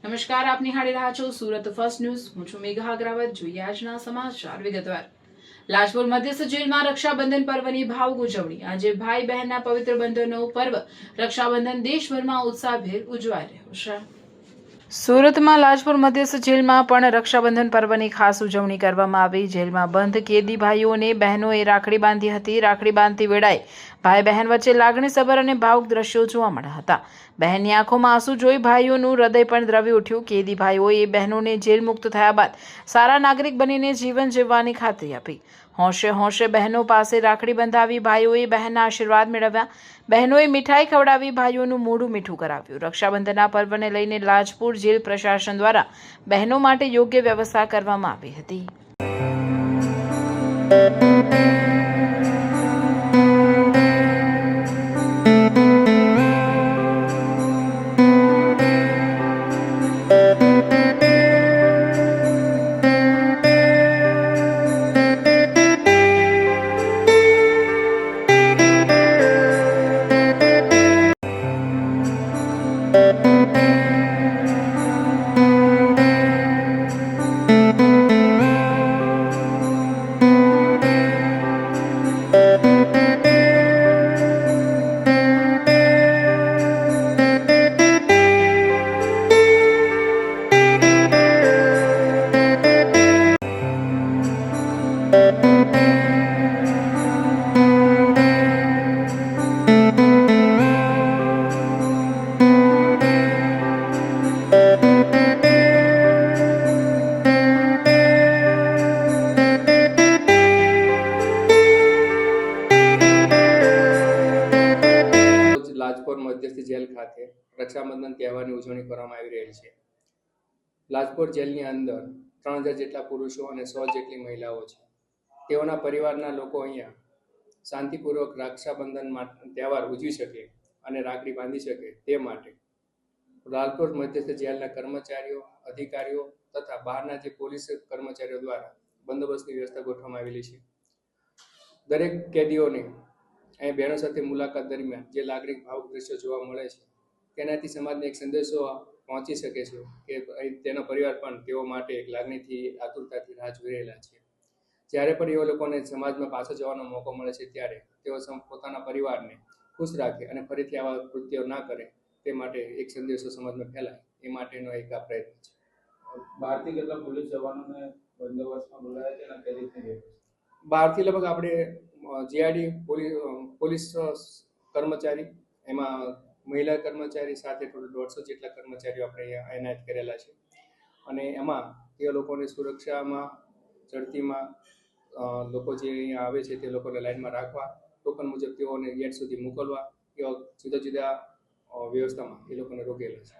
નમસ્કાર, આપ નિહાળી રહ્યા છો સુરત ફર્સ્ટ ન્યૂઝ. હું છું મેઘા અગ્રવાલ. જોઈએ આજના સમાચાર વિગતવાર. લાજપોર મધ્યસ્થ જેલમાં રક્ષાબંધન પર્વની ભાવુક ઉજવણી. આજે ભાઈ બહેનના પવિત્ર બંધનનો પર્વ રક્ષાબંધન દેશભરમાં ઉત્સાહભેર ઉજવાઈ રહ્યો છે. સુરતમાં લાજપોર મધ્યસ્થ જેલમાં પણ રક્ષાબંધન પર્વની ખાસ ઉજવણી કરવામાં આવી. જેલમાં બંધ કેદી ભાઈઓને બહેનોએ રાખડી બાંધી હતી. રાખડી બાંધતી વેળાએ ભાઈ બહેન વચ્ચે લાગણીસભર અને ભાવુક દ્રશ્યો જોવા મળ્યા હતા. બહેનની આંખોમાં આંસુ જોઈ ભાઈઓનું હૃદય પણ દ્રવી ઉઠ્યું. કેદી ભાઈઓએ બહેનોને જેલ મુક્ત થયા બાદ સારા નાગરિક બનીને જીવન જીવવાની ખાતરી આપી. હોંશે હોંશે બહેનો પાસે રાખડી બંધાવી ભાઈઓએ બહેનના આશીર્વાદ મેળવ્યા. બહેનોએ મીઠાઈ ખવડાવી ભાઈઓનું મોઢું મીઠું કરાવ્યું. રક્ષાબંધનના પર્વને લઈને લાજપોર જેલ પ્રશાસન દ્વારા બહેનો માટે યોગ્ય વ્યવસ્થા કરવામાં આવી હતી. લાજપોર મધ્યસ્થ જેલ ખાતે રક્ષાબંધન તહેવારની ઉજવણી કરવામાં આવી રહી છે. લાજપોર જેલની અંદર 3000 જેટલા પુરુષો અને 100 જેટલી મહિલાઓ છે. તેઓના પરિવારના લોકો અહીંયા શાંતિપૂર્વક રક્ષાબંધન તહેવાર ઉજવી શકે અને રાખડી બાંધી શકે તે માટે લાજપોર મધ્યસ્થ જેલના કર્મચારીઓ, અધિકારીઓ તથા બહારના જે પોલીસ કર્મચારીઓ દ્વારા બંદોબસ્તની વ્યવસ્થા ગોઠવવામાં આવેલી છે. દરેક કેદીઓને અહીં બહેનો સાથે મુલાકાત દરમિયાન જે લાગણી ભાવુક દ્રશ્યો જોવા મળે છે તેનાથી સમાજને એક સંદેશો પહોંચી શકે છે કે તેનો પરિવાર પણ તેઓ માટે એક લાગણીથી, આતુરતાથી રાહ જોઈ રહેલા છે. જ્યારે પણ એવો લોકોને સમાજમાં પાછો જવાનો મોકો મળે છે ત્યારે તેઓ પોતાના પરિવારને ખુશ રાખે અને ફરીથી આવા કૃત્યો ના કરે તે માટે એક સંદેશો સમાજમાં ફેલાય એ માટેનો એક આ પ્રયત્ન છે. બહારથી કેટલા પોલીસ જવાનોને બંદોબસ્તમાં બોલાયા છે અને કઈ રીતની બહારથી લગભગ આપણે જીઆઈડી પોલીસ કર્મચારી, એમાં મહિલા કર્મચારી સાથે 150 જેટલા કર્મચારીઓ આપણે અહીંયા એનાયત કરેલા છે. અને એમાં તે લોકોને સુરક્ષામાં, ચડતીમાં લોકો જે અહીંયા આવે છે તે લોકોને લાઇનમાં રાખવા, ટોકન મુજબ તેઓને ગેટ સુધી મોકલવા, એવા જુદા જુદા વ્યવસ્થામાં એ લોકોને રોકેલા છે.